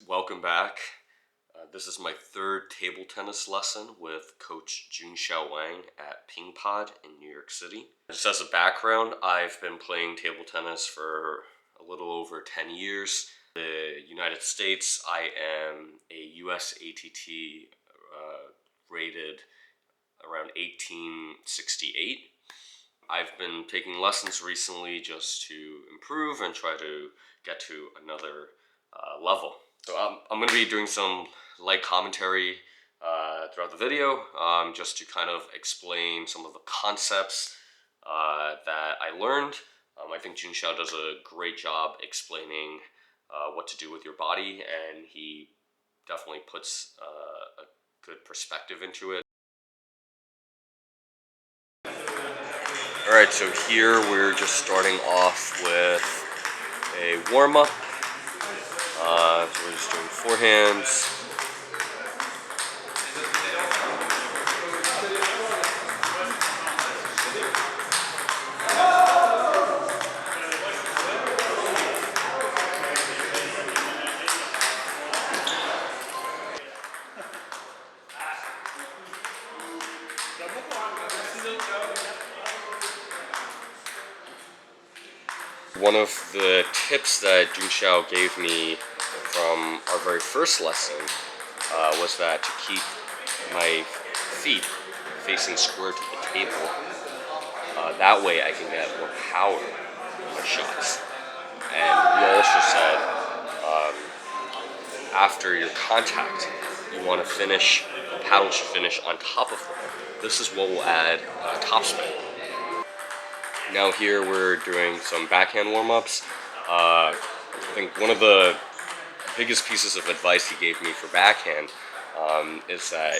Welcome back. This is my third table tennis lesson with Coach Junxiao Wang at PingPod in New York City. Just as a background, I've been playing table tennis for a little over 10 years. In the United States, I am a USATT rated around 1868. I've been taking lessons recently just to improve and try to get to another level. So I'm going to be doing some light commentary throughout the video, just to kind of explain some of the concepts that I learned. I think Junxiao does a great job explaining what to do with your body, and he definitely puts a good perspective into it. Alright, so here we're just starting off with a warm-up. So we're just doing forehands. One of the tips that Junxiao gave me from our very first lesson was that to keep my feet facing square to the table. That way I can get more power in my shots. And he also said after your contact, you want to finish, the paddle should finish on top of the ball. This is what will add topspin. Now here we're doing some backhand warm-ups. I think one of the biggest pieces of advice he gave me for backhand is that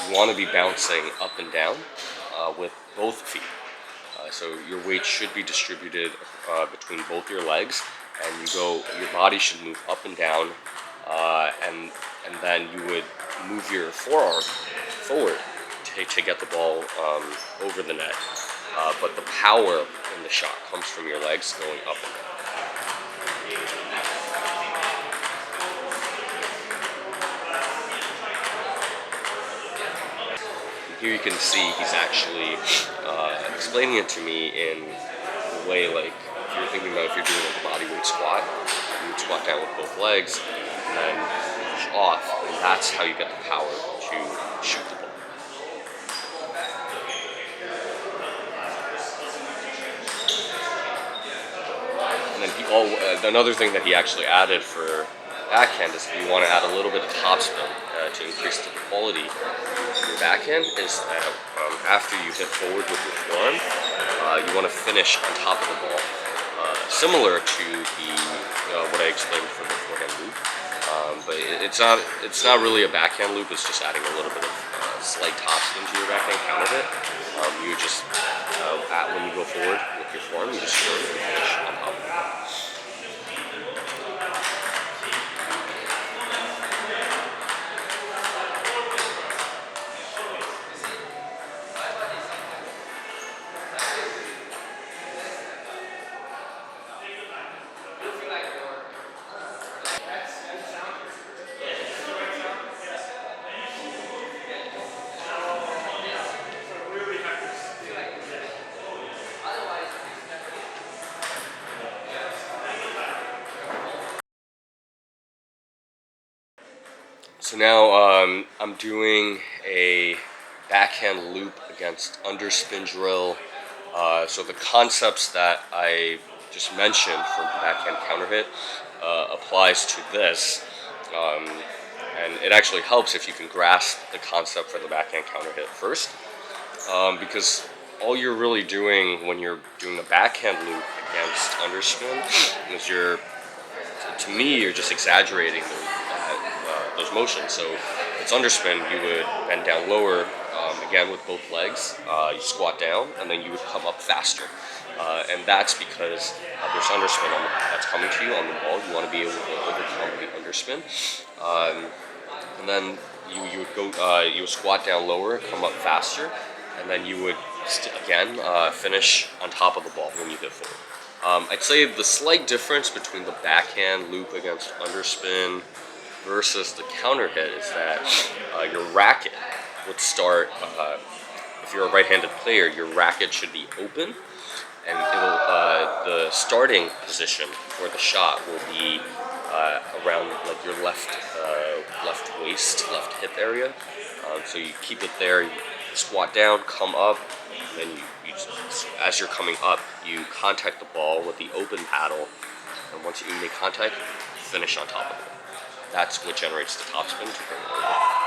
you want to be bouncing up and down with both feet. So your weight should be distributed between both your legs, and your body should move up and down, and then you would move your forearm forward to get the ball over the net. But the power in the shot comes from your legs going up and down. Here you can see he's actually explaining it to me in a way like if you're thinking about if you're doing like a bodyweight squat, you would squat down with both legs and then push off, and that's how you get the power to shoot the ball. And then another thing that he actually added for backhand is if you want to add a little bit of topspin to increase the quality of your backhand, is that after you hit forward with your forearm, you want to finish on top of the ball, similar to what I explained for the forehand loop. But it's not really a backhand loop. It's just adding a little bit of slight topspin to your backhand counter hit. You just when you go forward with your forearm, you just turn and finish on top of the ball. So now I'm doing a backhand loop against underspin drill. So the concepts that I just mentioned from the backhand counter hit applies to this. And it actually helps if you can grasp the concept for the backhand counter hit first. Because all you're really doing when you're doing a backhand loop against underspin is to me, you're just exaggerating those motions. So if it's underspin, you would bend down lower, again with both legs, you squat down, and then you would come up faster. And that's because there's underspin that's coming to you on the ball. You want to be able to overcome the underspin. And then you would go, you would squat down lower, come up faster, and then you would again finish on top of the ball when you hit forward. I'd say the slight difference between the backhand loop against underspin versus the counter hit is that your racket would start. If you're a right-handed player, your racket should be open, and it'll the starting position for the shot will be around like your left waist, left hip area. So you keep it there. You squat down, come up, and then as you're coming up, you contact the ball with the open paddle, and once you make contact, finish on top of it. That's what generates the topspin to bring it over.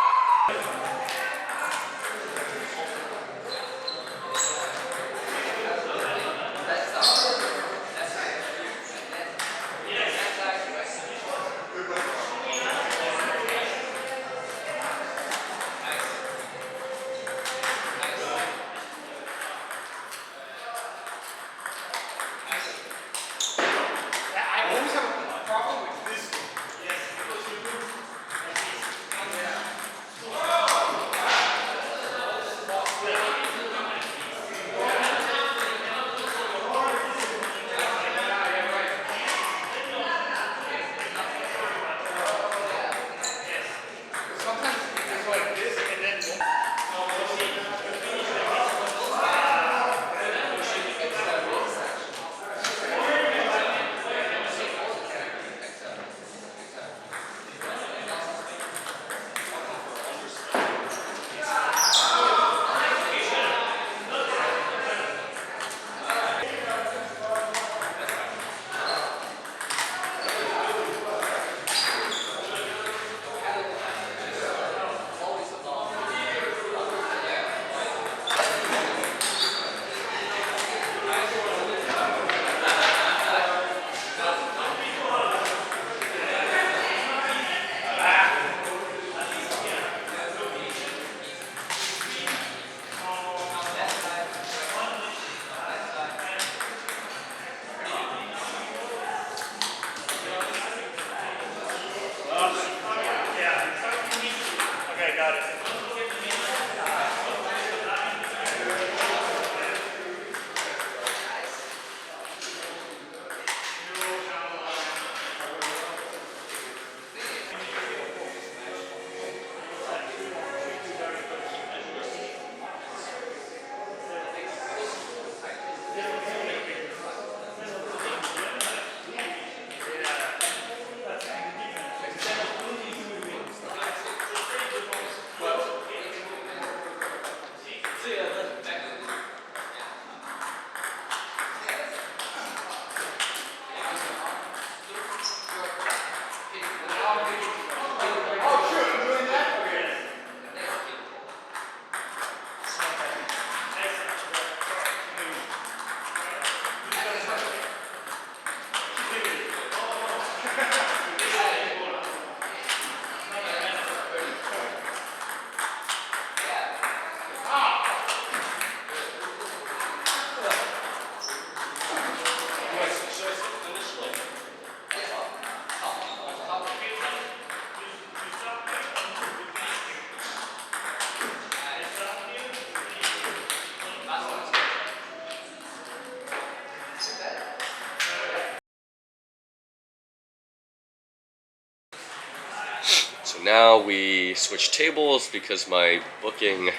So now we switch tables because my booking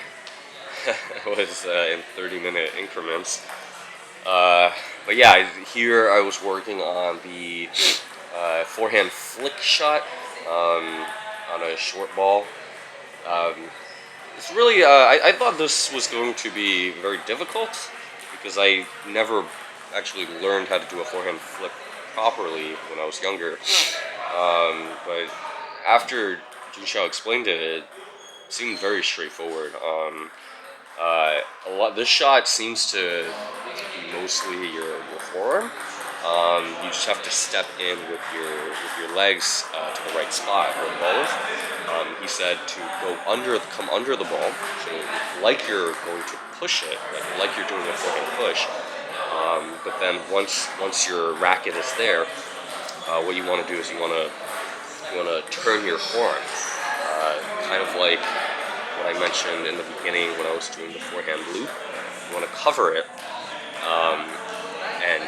was in 30-minute increments. But yeah, here I was working on the forehand flick shot on a short ball. It's really, I thought this was going to be very difficult because I never actually learned how to do a forehand flip properly when I was younger. But after Junxiao explained it, it seemed very straightforward. This shot seems to be mostly your forearm. You just have to step in with your legs to the right spot where the ball is. He said to come under the ball, so like you're going to push it, like you're doing a forehand push. But then once your racket is there, what you want to do is you want to turn your forearm, kind of like what I mentioned in the beginning when I was doing the forehand loop. You want to cover it, and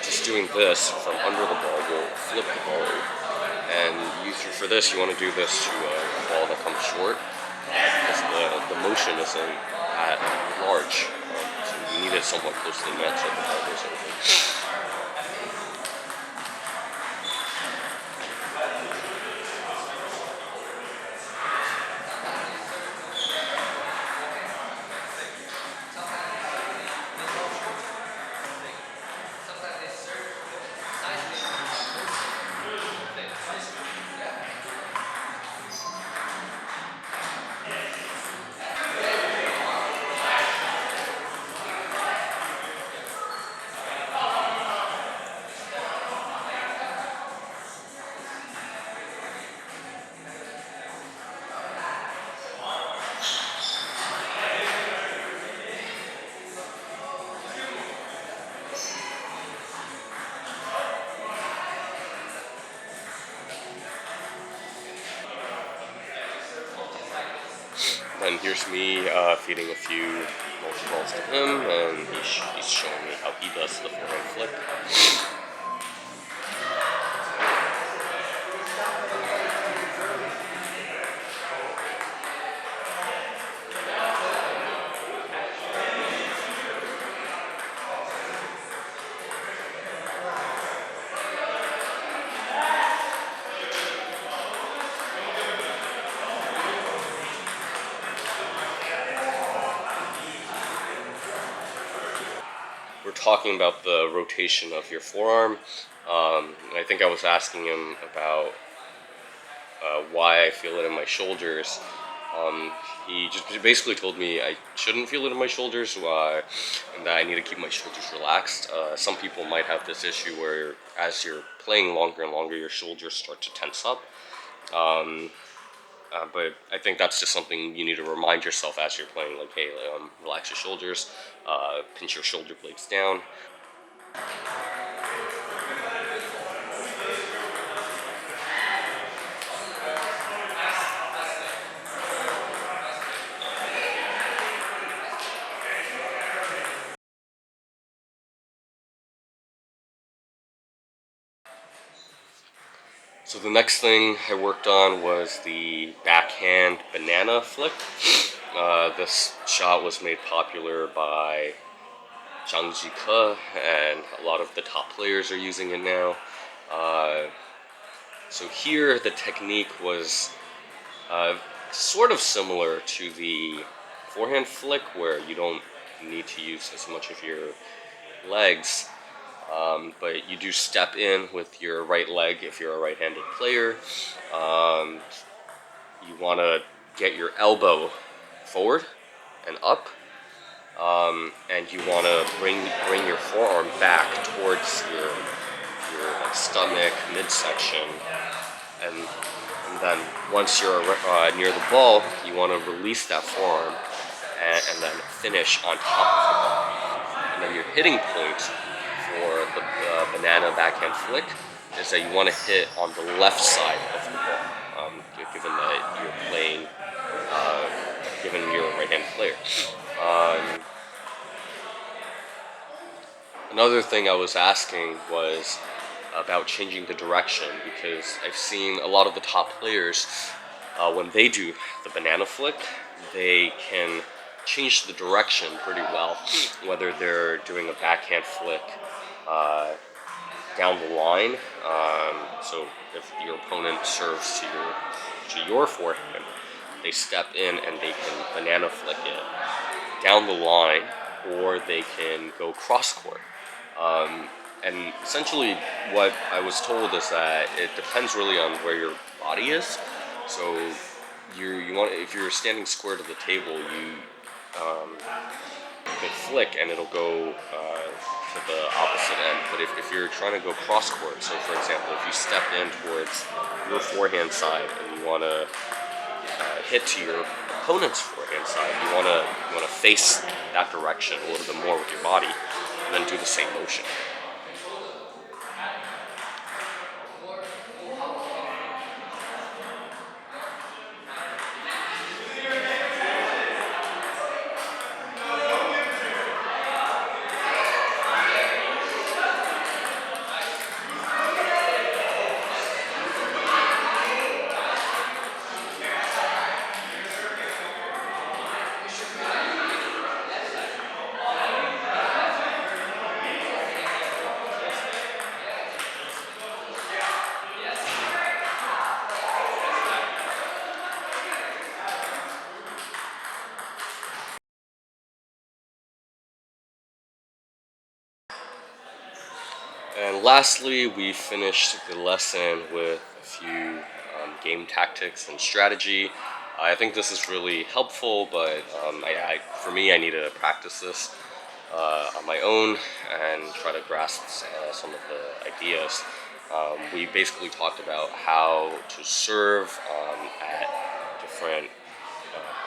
just doing this from under the ball will flip the ball, And for this, you want to do this to a ball that comes short, because the motion isn't that large. So you need it somewhat close to the net so the ball goes over. And here's me feeding a few multi-balls to him, and he's showing me how he does the forehand flick. We're talking about the rotation of your forearm. I think I was asking him about why I feel it in my shoulders. He just basically told me I shouldn't feel it in my shoulders, and that I need to keep my shoulders relaxed. Some people might have this issue where as you're playing longer and longer, your shoulders start to tense up. But I think that's just something you need to remind yourself as you're playing, like, hey, relax your shoulders, pinch your shoulder blades down. So the next thing I worked on was the backhand banana flick. This shot was made popular by Junxiao, and a lot of the top players are using it now. So here the technique was sort of similar to the forehand flick, where you don't need to use as much of your legs. But you do step in with your right leg if you're a right-handed player. You want to get your elbow forward and up, and you want to bring your forearm back towards your like, stomach, midsection, and then once you're near the ball, you want to release that forearm and then finish on top of the ball. And then your hitting point for the banana backhand flick is that you want to hit on the left side of the ball, given that you're playing, given you're a right-handed player. Another thing I was asking was about changing the direction, because I've seen a lot of the top players, when they do the banana flick, they can change the direction pretty well, whether they're doing a backhand flick down the line. So if your opponent serves to your forehand, they step in and they can banana flick it down the line, or they can go cross court. And essentially, what I was told is that it depends really on where your body is. So you want, if you're standing square to the table, you can flick and it'll go to the opposite end. But if you're trying to go cross court, so for example, if you step in towards your forehand side and you want to hit to your opponent's forehand side, you want to face that direction a little bit more with your body, and then do the same motion. And lastly, we finished the lesson with a few game tactics and strategy. I think this is really helpful, but for me, I need to practice this on my own and try to grasp some of the ideas. We basically talked about how to serve at different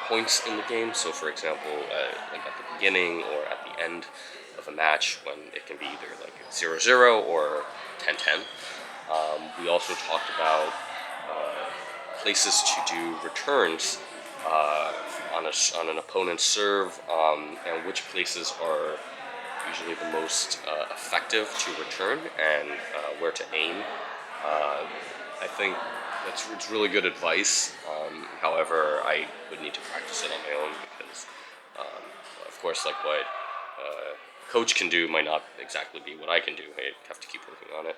points in the game. So, for example, like at the beginning or at the end of a match, when it can be either like 0-0 or 10-10. We also talked about places to do returns on an opponent's serve, and which places are usually the most effective to return, and where to aim. I think it's really good advice. However, I would need to practice it on my own because, um, of course, like what coach can do might not exactly be what I can do. I have to keep working on it.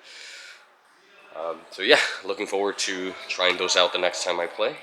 So yeah, looking forward to trying those out the next time I play.